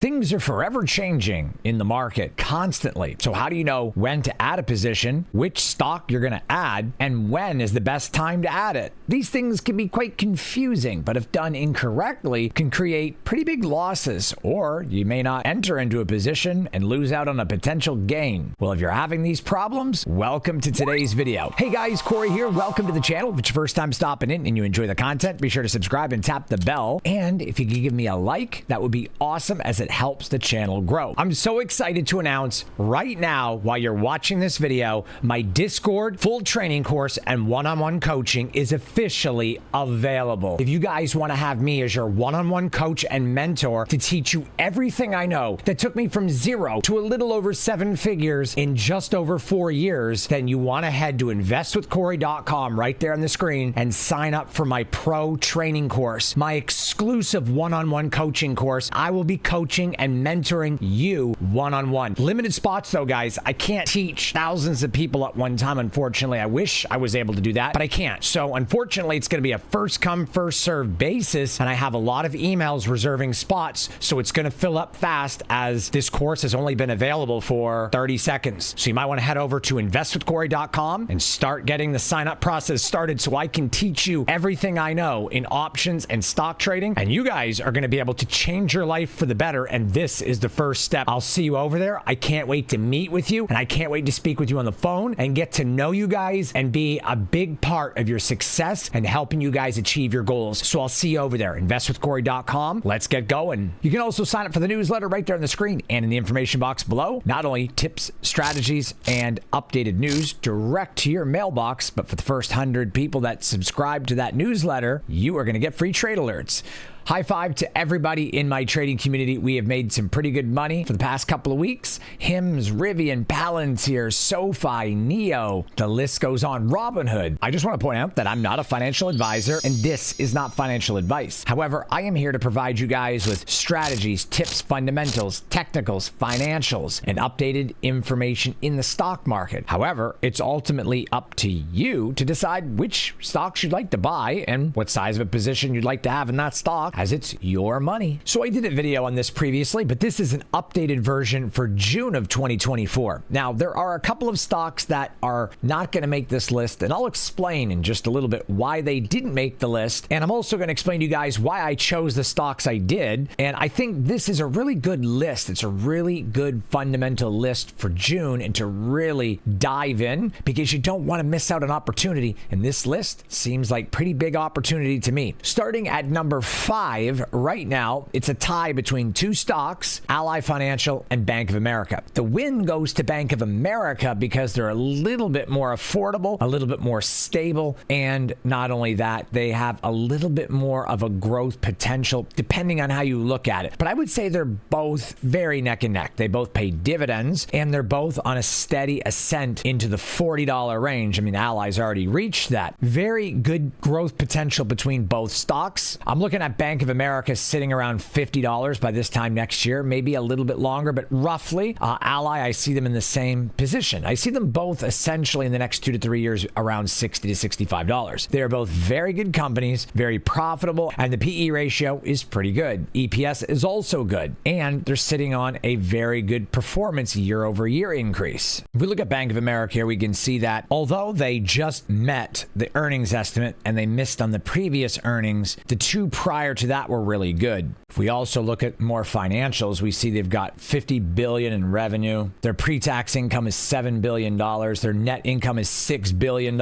Things are forever changing in the market constantly. So how do you know when to add a position, which stock you're going to add, and when is the best time to add it? These things can be quite confusing, but if done incorrectly, can create pretty big losses, or you may not enter into a position and lose out on a potential gain. Well, if you're having these problems, welcome to today's video. Hey guys, Corey here. Welcome to the channel. If it's your first time stopping in and you enjoy the content, be sure to subscribe and tap the bell. And if you could give me a like, that would be awesome as it helps the channel grow. I'm so excited to announce right now, while you're watching this video, my Discord full training course and one-on-one coaching is officially available. If you guys want to have me as your one-on-one coach and mentor to teach you everything I know that took me from zero to a little over 7 figures in just over 4 years, then you want to head to investwithcorey.com right there on the screen and sign up for my pro training course, my exclusive one-on-one coaching course. I will be coaching and mentoring you one-on-one. Limited spots though, guys. I can't teach thousands of people at one time, unfortunately. I wish I was able to do that, but I can't. So unfortunately, it's going to be a first come, first serve basis, and I have a lot of emails reserving spots, so it's going to fill up fast as this course has only been available for 30 seconds. So you might want to head over to investwithcorey.com and start getting the sign-up process started so I can teach you everything I know in options and stock trading, and you guys are going to be able to change your life for the better, and this is the first step. I'll see you over there. I can't wait to meet with you, and I can't wait to speak with you on the phone and get to know you guys and be a big part of your success and helping you guys achieve your goals. So I'll see you over there, investwithcorey.com. Let's get going. You can also sign up for the newsletter right there on the screen and in the information box below. Not only tips, strategies, and updated news direct to your mailbox, but for the first 100 people that subscribe to that newsletter, you are going to get free trade alerts. High five to everybody in my trading community. We have made some pretty good money for the past couple of weeks. Hims, Rivian, Palantir, SoFi, Neo, the list goes on. Robinhood. I just want to point out that I'm not a financial advisor and this is not financial advice. However, I am here to provide you guys with strategies, tips, fundamentals, technicals, financials, and updated information in the stock market. However, it's ultimately up to you to decide which stocks you'd like to buy and what size of a position you'd like to have in that stock, as it's your money. So I did a video on this previously, but this is an updated version for June of 2024. Now, there are a couple of stocks that are not going to make this list, and I'll explain in just a little bit why they didn't make the list. And I'm also going to explain to you guys why I chose the stocks I did. And I think this is a really good list. It's a really good fundamental list for June and to really dive in, because you don't want to miss out on opportunity. And this list seems like pretty big opportunity to me. Starting at number 5 right now, it's a tie between two stocks, Ally Financial and Bank of America. The win goes to Bank of America because they're a little bit more affordable, a little bit more stable, and not only that, they have a little bit more of a growth potential depending on how you look at it. But I would say they're both very neck and neck. They both pay dividends and they're both on a steady ascent into the $40 range. I mean, Ally's already reached that. Very good growth potential between both stocks. I'm looking at Bank of America sitting around $50 by this time next year, maybe a little bit longer, but roughly. Ally, I see them in the same position. I see them both essentially in the next 2 to 3 years around $60 to $65. They are both very good companies, very profitable, and the PE ratio is pretty good. EPS is also good, and they're sitting on a very good performance year over year increase. If we look at Bank of America here, we can see that although they just met the earnings estimate and they missed on the previous earnings, the two prior to that were really good. If we also look at more financials, we see they've got $50 billion in revenue. Their pre-tax income is $7 billion. Their net income is $6 billion.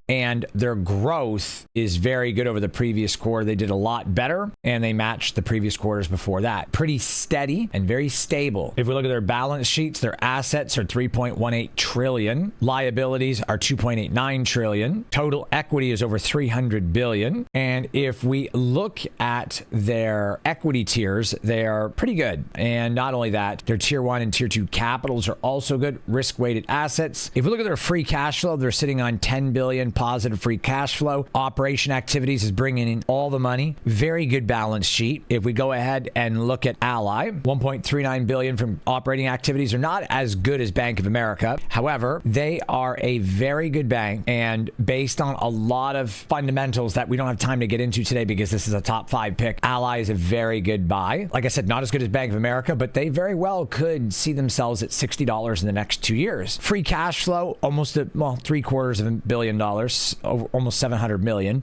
And their growth is very good over the previous quarter. They did a lot better and they matched the previous quarters before that. Pretty steady and very stable. If we look at their balance sheets, their assets are $3.18 trillion. Liabilities are $2.89 trillion. Total equity is over $300 billion. And if we look at their equity tiers, they are pretty good. And not only that, their tier 1 and tier 2 capitals are also good. Risk-weighted assets. If we look at their free cash flow, they're sitting on $10 billion positive free cash flow. Operation activities is bringing in all the money. Very good balance sheet. If we go ahead and look at Ally, $1.39 billion from operating activities are not as good as Bank of America. However, they are a very good bank, and based on a lot of fundamentals that we don't have time to get into today because this is a top 5 5 pick. Ally is a very good buy. Like I said, not as good as Bank of America, but they very well could see themselves at $60 in the next 2 years. Free cash flow, almost $750 million, almost 700 million.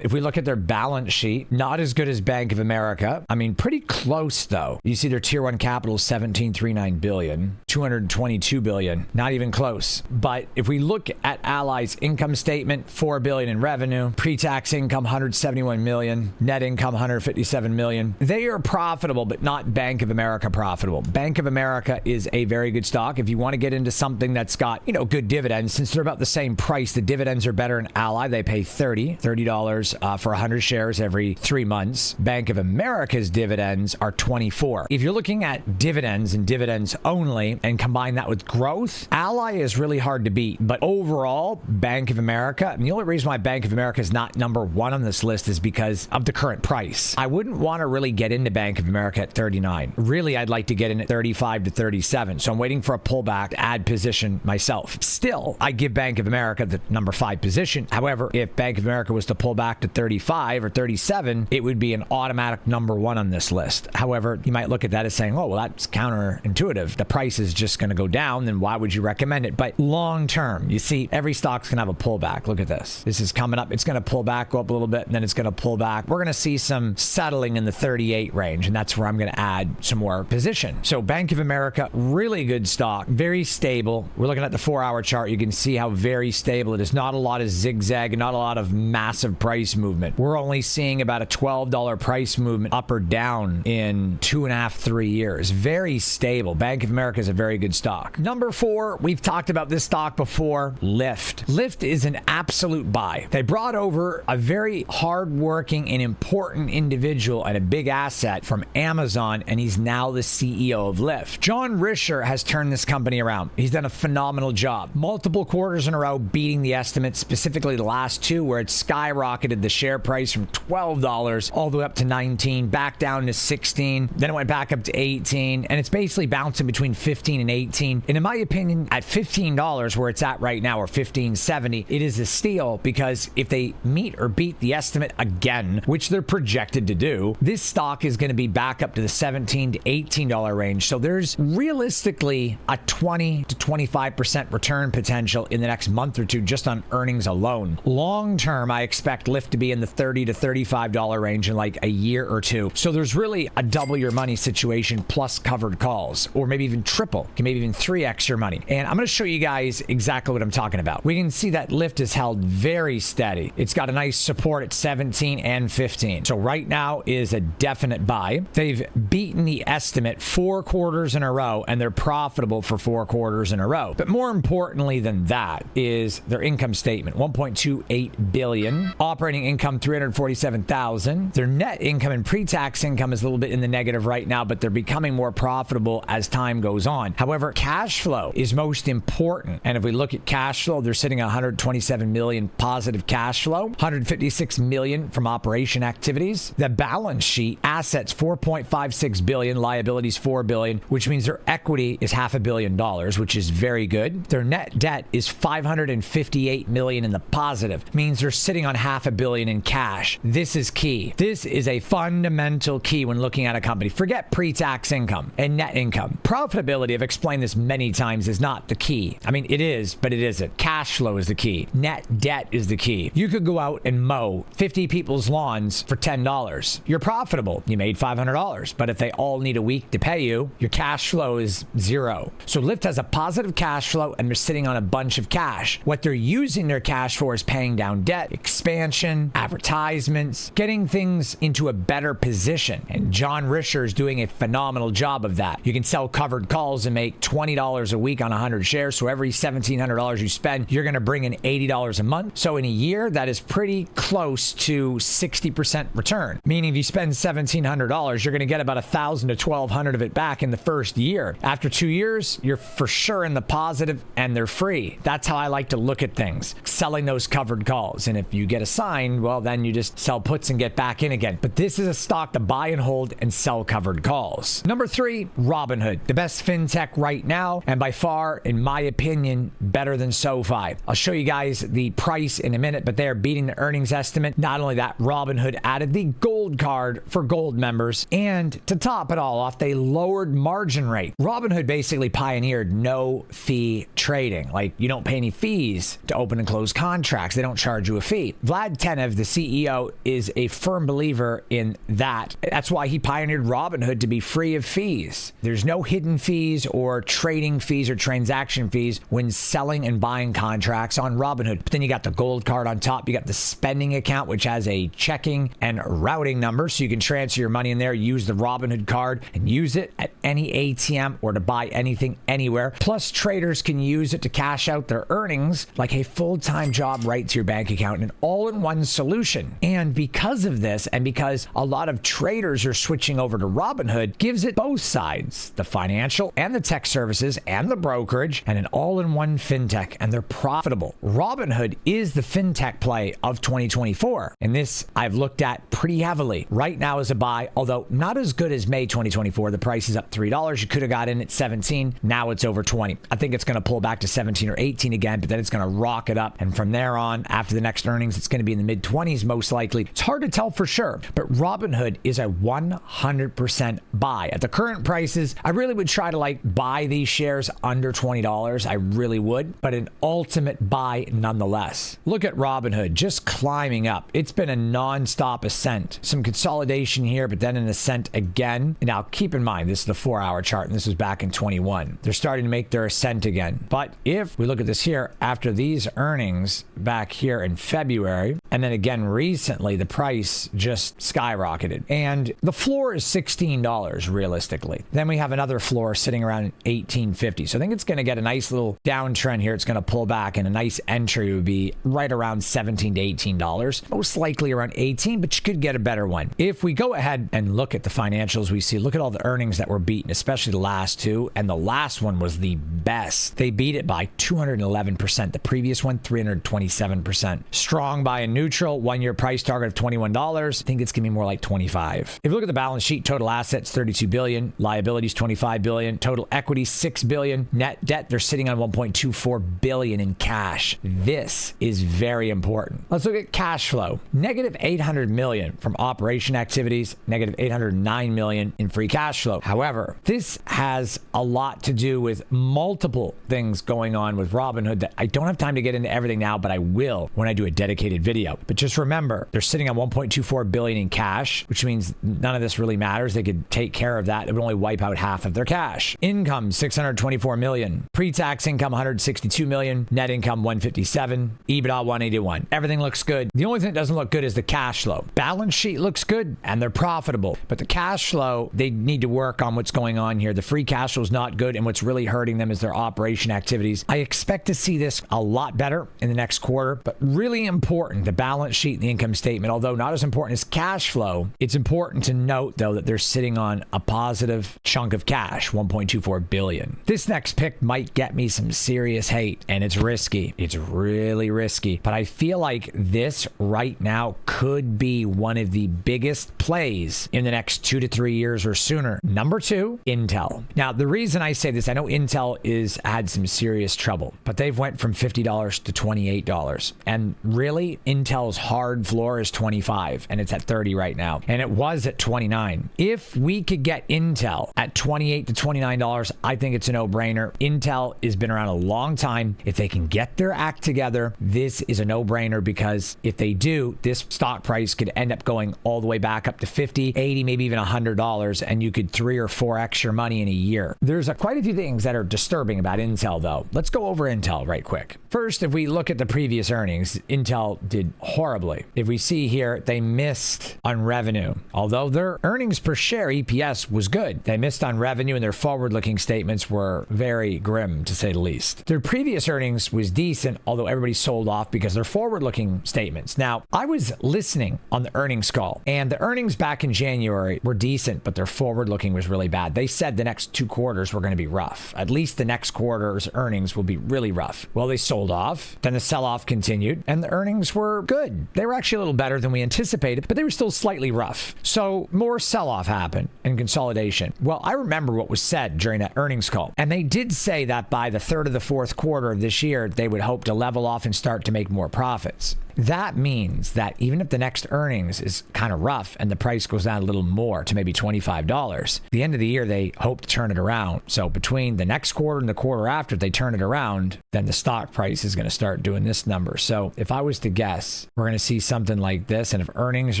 If we look at their balance sheet, not as good as Bank of America. I mean, pretty close though. You see their tier 1 capital is 17.39 billion, 222 billion, not even close. But if we look at Ally's income statement, 4 billion in revenue, pre-tax income 171 million, net income 157 million. They are profitable, but not Bank of America profitable. Bank of America is a very good stock. If you want to get into something that's got, good dividends, since they're about the same price, the dividends are better in Ally. They pay $30 for 100 shares every 3 months. Bank of America's dividends are 24. If you're looking at dividends and dividends only and combine that with growth, Ally is really hard to beat. But overall, Bank of America, and the only reason why Bank of America is not number 1 on this list is because of the current price. I wouldn't want to really get into Bank of America at 39. Really, I'd like to get in at 35 to 37. So I'm waiting for a pullback to add position myself. Still, I give Bank of America the number 5 position. However, if Bank of America was to pull back to 35 or 37, it would be an automatic number 1 on this list. However, you might look at that as saying, oh, well, that's counterintuitive. The price is just going to go down. Then why would you recommend it? But long term, you see, every stock's going to have a pullback. Look at this. This is coming up. It's going to pull back, go up a little bit, and then it's going to pull back. We're going to see some settling in the 38 range, and that's where I'm going to add some more position. So Bank of America, really good stock, very stable. We're looking at the 4-hour chart. You can see how very stable it is. Not a lot of zigzag, not a lot of massive price movement. We're only seeing about a $12 price movement up or down in 2.5, 3 years. Very stable. Bank of America is a very good stock. Number 4, we've talked about this stock before, Lyft. Lyft is an absolute buy. They brought over a very hardworking and important individual and a big asset from Amazon, and he's now the CEO of Lyft. John Risher has turned this company around. He's done a phenomenal job. Multiple quarters in a row beating the estimates, specifically the last 2 where it skyrocketed the share price from $12 all the way up to 19, back down to 16, then it went back up to 18, and it's basically bouncing between 15 and 18. And in my opinion, at $15 where it's at right now, or $15.70, it is a steal, because if they meet or beat the estimate again, which they're projected to do, this stock is going to be back up to the $17 to $18 range. So there's realistically a 20 to 25% return potential in the next month or 2 just on earnings alone. Long term, I expect Lyft to be in the $30 to $35 range in like a year or 2. So there's really a double your money situation plus covered calls, or maybe even triple, maybe even 3x your money. And I'm going to show you guys exactly what I'm talking about. We can see that Lyft is held very steady. It's got a nice support at 17 and 15. So right now is a definite buy. They've beaten the estimate 4 quarters in a row, and they're profitable for 4 quarters in a row. But more importantly than that is their income statement, 1.28 billion, operating income 347,000. Their net income and pre-tax income is a little bit in the negative right now, but they're becoming more profitable as time goes on. However, cash flow is most important. And if we look at cash flow, they're sitting at 127 million positive cash flow, 156 million from operation activities. The balance sheet, assets 4.56 billion, liabilities 4 billion, which means their equity is $500 million, which is very good. Their net debt is 558 million in the positive, means they're sitting on $500 million in cash. This is key. This is a fundamental key when looking at a company. Forget pre-tax income and net income. Profitability, I've explained this many times, is not the key. I mean, it is, but it isn't. Cash flow is the key. Net debt is the key. You could go out and mow 50 people's lawns for $10. You're profitable. You made $500. But if they all need a week to pay you, your cash flow is 0. So Lyft has a positive cash flow, and they're sitting on a bunch of cash. What they're using their cash for is paying down debt, expansion, advertisements, getting things into a better position. And John Risher is doing a phenomenal job of that. You can sell covered calls and make $20 a week on 100 shares. So every $1,700 you spend, you're going to bring in $80 a month. So in a year, that is pretty close to 60% return. Meaning if you spend $1,700, you're going to get about $1,000 to $1,200 of it back in the first year. After 2 years, you're for sure in the positive, and they're free. That's how I like to look at things. Selling those covered calls. And if you get assigned, well, then you just sell puts and get back in again. But this is a stock to buy and hold and sell covered calls. Number 3, Robinhood, the best fintech right now, and by far, in my opinion, better than SoFi. I'll show you guys the price in a minute, but they are beating the earnings estimate. Not only that, Robinhood added added the gold card for gold members. And to top it all off, they lowered margin rate. Robinhood basically pioneered no fee trading. Like, you don't pay any fees to open and close contracts. They don't charge you a fee. Vlad Tenev, the CEO, is a firm believer in that. That's why he pioneered Robinhood to be free of fees. There's no hidden fees or trading fees or transaction fees when selling and buying contracts on Robinhood. But then you got the gold card on top. You got the spending account, which has a checking and routing number, so you can transfer your money in there, use the Robinhood card, and use it at any ATM or to buy anything anywhere. Plus, traders can use it to cash out their earnings like a full-time job right to your bank account, an all-in-one solution. And because of this, and because a lot of traders are switching over to Robinhood, gives it both sides, the financial and the tech services and the brokerage, and an all-in-one fintech, and they're profitable. Robinhood is the fintech play of 2024, and this I've looked at pretty heavily. Right now is a buy, although not as good as May 2024. The price is up $3. You could have got in at 17. Now it's over 20. I think it's going to pull back to 17 or 18 again, but then it's going to rock it up. And from there on, after the next earnings, it's going to be in the mid 20s most likely. It's hard to tell for sure, but Robinhood is a 100% buy. At the current prices, I really would try to buy these shares under $20. I really would, but an ultimate buy nonetheless. Look at Robinhood just climbing up. It's been a non-stop ascent. Some consolidation here, but then an ascent again. And now keep in mind, this is the 4-hour chart, and this was back in 21. They're starting to make their ascent again. But if we look at this here, after these earnings back here in February, and then again recently, the price just skyrocketed. And the floor is $16 realistically. Then we have another floor sitting around $18.50. So I think it's going to get a nice little downtrend here. It's going to pull back, and a nice entry would be right around $17 to $18. Most likely around 18, but you could get a better one. If we go ahead and look at the financials, we see, look at all the earnings that were beaten, especially the last two. And the last one was the best. They beat it by 211%. The previous one, 327%. Strong buy and neutral. 1-year price target of $21. I think it's going to be more like 25. If you look at the balance sheet, total assets, $32 billion. Liabilities, $25 billion. Total equity, $6 billion. Net debt, they're sitting on $1.24 billion in cash. This is very important. Let's look at cash flow. Negative $800 million from operation activities, negative $809 million in free cash flow. However, this has a lot to do with multiple things going on with Robinhood that I don't have time to get into everything now, but I will when I do a dedicated video. But just remember, they're sitting on $1.24 billion in cash, which means none of this really matters. They could take care of that. It would only wipe out half of their cash. Income, $624 million. Pre-tax income, $162 million. Net income, $157. EBITDA, $181. Everything looks good. The only thing that doesn't look good is the cash flow. Balance sheet looks good, and they're profitable. But the cash flow, they need to work on what's going on here. The free cash flow is not good, and what's really hurting them is their operation activities. I expect to see this a lot better in the next quarter, but really important, the balance sheet and the income statement, although not as important as cash flow. It's important to note, though, that they're sitting on a positive chunk of cash, $1.24 billion. This next pick might get me some serious hate, and it's risky. It's really risky, but I feel like this right now could be one of the biggest plays in the next 2 to 3 years or sooner. Number 2, Intel. Now, the reason I say this, I know Intel is had some serious trouble, but they've went from $50 to $28. And really, Intel's hard floor is 25, and it's at 30 right now. And it was at 29. If we could get Intel at $28 to $29, I think it's a no-brainer. Intel has been around a long time. If they can get their act together, this is a no-brainer, because if they do, this stock price could end up going all the way back up to 50, 80, maybe even $100, and you could 3 or 4x your money in a year. There's quite a few things that are disturbing about Intel, though. Let's go over Intel right quick. First, if we look at the previous earnings, Intel did horribly. If we see here, they missed on revenue. Although their earnings per share, EPS, was good. They missed on revenue, and their forward-looking statements were very grim, to say the least. Their previous earnings was decent, although everybody sold off because they're forward-looking statements. Now, I was listening on the earnings call, and the earnings back in January were decent, but their forward-looking was really bad. They said the next 2 quarters were going to be rough. At least the next quarter's earnings will be really rough. Well, they sold off. Then the sell-off continued, and the earnings were good. They were actually a little better than we anticipated, but they were still slightly rough. So more sell-off happened and consolidation. Well, I remember what was said during that earnings call, and they did say that by the third or the fourth quarter of this year, they would hope to level off and start to make more profits. That means that even if the next earnings is kind of rough and the price goes down a little more to maybe $25, the end of the year, they hope to turn it around. So between the next quarter and the quarter after, if they turn it around, then the stock price is going to start doing this number. So if I was to guess, we're going to see something like this. And if earnings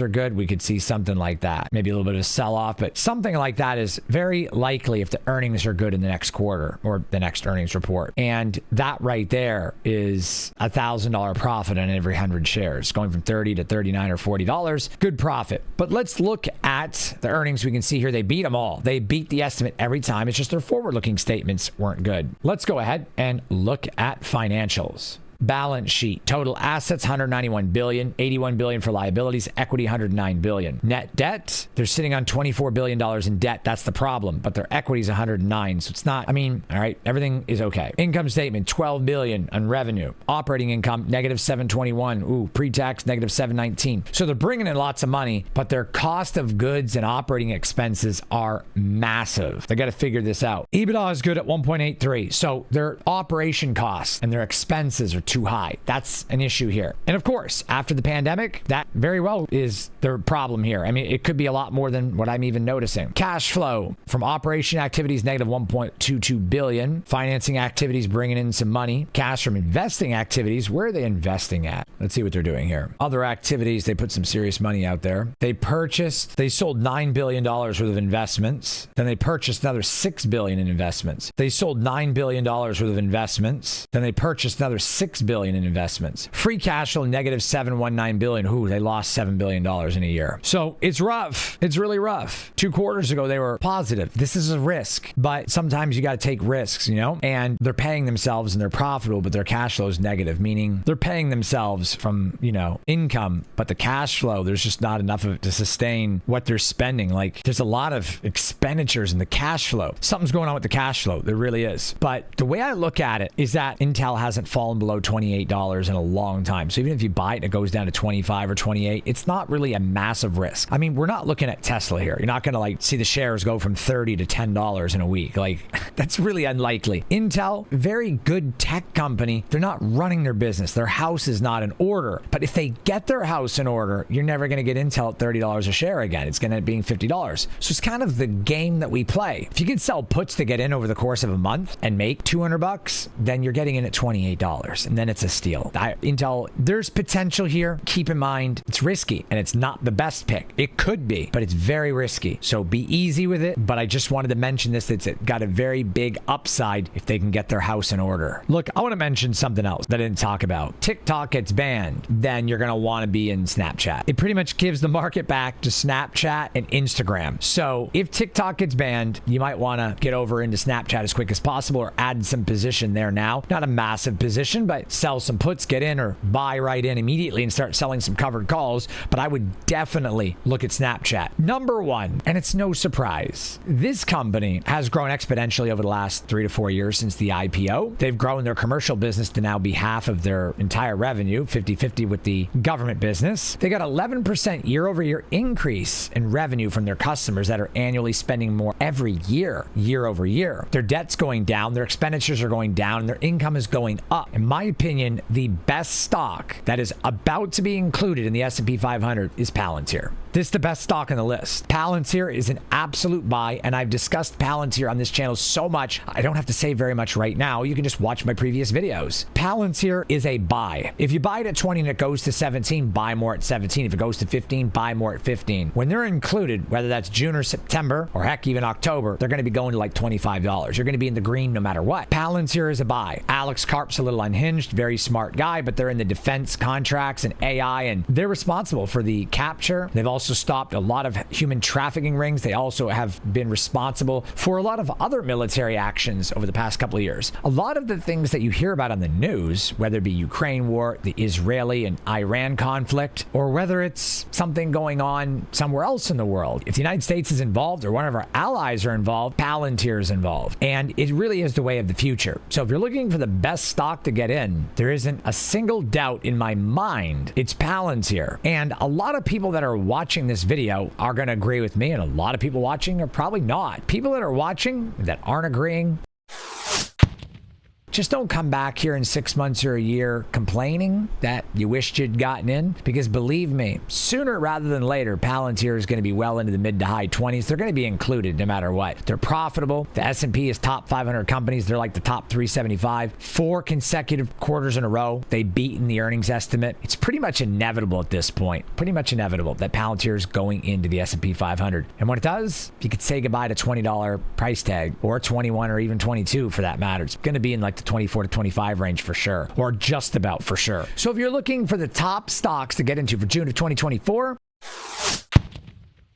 are good, we could see something like that. Maybe a little bit of sell-off, but something like that is very likely if the earnings are good in the next quarter or the next earnings report. And that right there is $1,000 profit on every 100 shares, going from 30 to 39 or $40. Good profit. But let's look at the earnings. We can see here they beat them all. They beat the estimate every time. It's just their forward-looking statements weren't good. Let's go ahead and look at financials. Balance sheet. Total assets, $191 billion, $81 billion for liabilities, equity, $109 billion. Net debt, they're sitting on $24 billion in debt. That's the problem. But their equity is $109. So it's not, all right, everything is okay. Income statement, $12 billion on revenue. Operating income, negative $721. Ooh, pre-tax, negative $719. So they're bringing in lots of money, but their cost of goods and operating expenses are massive. They got to figure this out. EBITDA is good at 1.83. So their operation costs and their expenses are too high. That's an issue here. And of course, after the pandemic, that very well is their problem here. It could be a lot more than what I'm even noticing. Cash flow from operation activities, negative 1.22 billion. Financing activities bringing in some money. Cash from investing activities, where are they investing at? Let's see what they're doing here. Other activities, they put some serious money out there. They sold $9 billion worth of investments. Then they purchased another $6 billion in investments. They sold $9 billion worth of investments. Then they purchased another $6 billion in investments. Free cash flow, negative $719 billion. Ooh, they lost $7 billion in a year. So it's rough. It's really rough. 2 quarters ago, they were positive. This is a risk, but sometimes you got to take risks, and they're paying themselves and they're profitable, but their cash flow is negative, meaning they're paying themselves from, income, but the cash flow, there's just not enough of it to sustain what they're spending. Like there's a lot of expenditures in the cash flow. Something's going on with the cash flow. There really is. But the way I look at it is that Intel hasn't fallen below $28 in a long time. So even if you buy it and it goes down to 25 or 28, it's not really a massive risk. We're not looking at Tesla here. You're not going to see the shares go from $30 to $10 in a week. That's really unlikely. Intel, very good tech company. They're not running their business. Their house is not in order. But if they get their house in order, you're never going to get Intel at $30 a share again. It's going to end up being $50. So it's kind of the game that we play. If you can sell puts to get in over the course of a month and make $200, then you're getting in at $28. And then it's a steal. Intel, there's potential here. Keep in mind, it's risky and it's not the best pick. It could be, but it's very risky. So be easy with it. But I just wanted to mention this. It's got a very big upside if they can get their house in order. Look, I want to mention something else that I didn't talk about. TikTok gets banned, then you're going to want to be in Snapchat. It pretty much gives the market back to Snapchat and Instagram. So if TikTok gets banned, you might want to get over into Snapchat as quick as possible or add some position there now. Not a massive position, but sell some puts, get in, or buy right in immediately and start selling some covered calls. But I would definitely look at Snapchat. Number one, and it's no surprise, this company has grown exponentially over the last 3 to 4 years since the IPO. They've grown their commercial business to now be half of their entire revenue, 50-50 with the government business. They got 11% year-over-year increase in revenue from their customers that are annually spending more every year, over year. Their debt's going down, their expenditures are going down, and their income is going up. In my opinion, the best stock that is about to be included in the S&P 500 is Palantir. This is the best stock on the list. Palantir is an absolute buy, and I've discussed Palantir on this channel so much, I don't have to say very much right now. You can just watch my previous videos. Palantir is a buy. If you buy it at 20 and it goes to 17, buy more at 17. If it goes to 15, buy more at 15. When they're included, whether that's June or September, or heck, even October, they're going to be going to like $25. You're going to be in the green no matter what. Palantir is a buy. Alex Karp's a little unhinged, very smart guy, but they're in the defense contracts and AI, and they're responsible for the capture. They've also stopped a lot of human trafficking rings. They also have been responsible for a lot of other military actions over the past couple of years. A lot of the things that you hear about on the news, whether it be Ukraine war, the Israeli and Iran conflict, or whether it's something going on somewhere else in the world, if the United States is involved or one of our allies are involved, Palantir is involved. And it really is the way of the future. So if you're looking for the best stock to get in, there isn't a single doubt in my mind it's Palantir. And a lot of people that are watching this video are going to agree with me, and a lot of people watching are probably not. People that are watching that aren't agreeing, just don't come back here in 6 months or a year complaining that you wished you'd gotten in, because believe me, sooner rather than later, Palantir is going to be well into the mid to high 20s. They're going to be included no matter what. They're profitable. The S&P is top 500 companies. They're like the top 375. 4 consecutive quarters in a row, they've beaten the earnings estimate. It's pretty much inevitable at this point, pretty much inevitable that Palantir is going into the S&P 500. And when it does, you could say goodbye to $20 price tag, or 21 or even 22 for that matter. It's going to be in like the 24 to 25 range for sure, or just about for sure. So if you're looking for the top stocks to get into for June of 2024,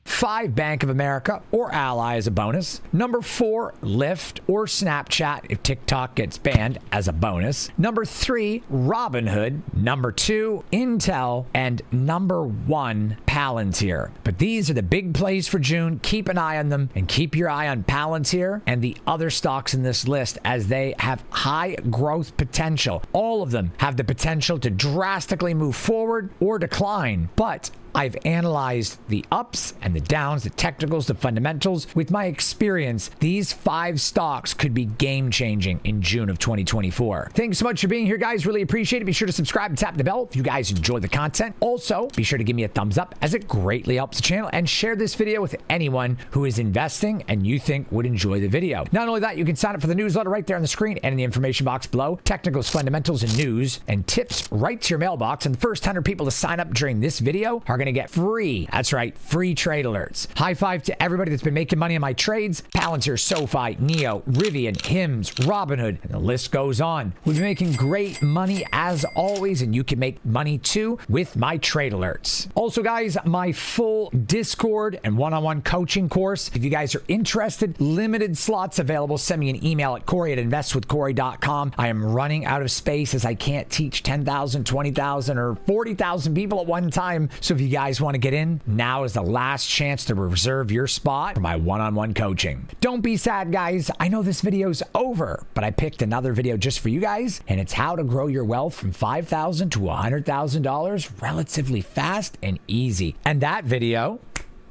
5, Bank of America or Ally as a bonus. Number 4, Lyft or Snapchat if TikTok gets banned as a bonus. Number 3, Robinhood. Number 2, Intel. And number 1, Palantir. But these are the big plays for June. Keep an eye on them, and keep your eye on Palantir and the other stocks in this list, as they have high growth potential. All of them have the potential to drastically move forward or decline, but I've analyzed the ups and the downs, the technicals, the fundamentals. With my experience, these 5 stocks could be game-changing in June of 2024. Thanks so much for being here, guys. Really appreciate it. Be sure to subscribe and tap the bell if you guys enjoy the content. Also, be sure to give me a thumbs up, as it greatly helps the channel, and share this video with anyone who is investing and you think would enjoy the video. Not only that, you can sign up for the newsletter right there on the screen and in the information box below. Technicals, fundamentals, and news and tips right to your mailbox. And the first 100 people to sign up during this video are going to get free, that's right, free trade alerts. High five to everybody that's been making money on my trades: Palantir, SoFi, Neo, Rivian, Hims, Robinhood, and the list goes on. We've been making great money as always, and you can make money too with my trade alerts. Also, guys, my full Discord and one-on-one coaching course. If you guys are interested, limited slots available. Send me an email at Corey@investwithcorey.com. I am running out of space, as I can't teach 10,000, 20,000, or 40,000 people at one time. So if you guys want to get in, now is the last chance to reserve your spot for my one-on-one coaching. Don't be sad, guys. I know this video's over, but I picked another video just for you guys, and it's how to grow your wealth from $5,000 to $100,000 relatively fast and easy. And that video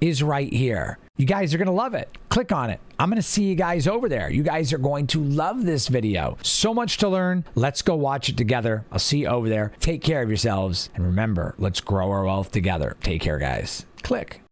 is right here. You guys are going to love it. Click on it. I'm going to see you guys over there. You guys are going to love this video. So much to learn. Let's go watch it together. I'll see you over there. Take care of yourselves. And remember, let's grow our wealth together. Take care, guys. Click.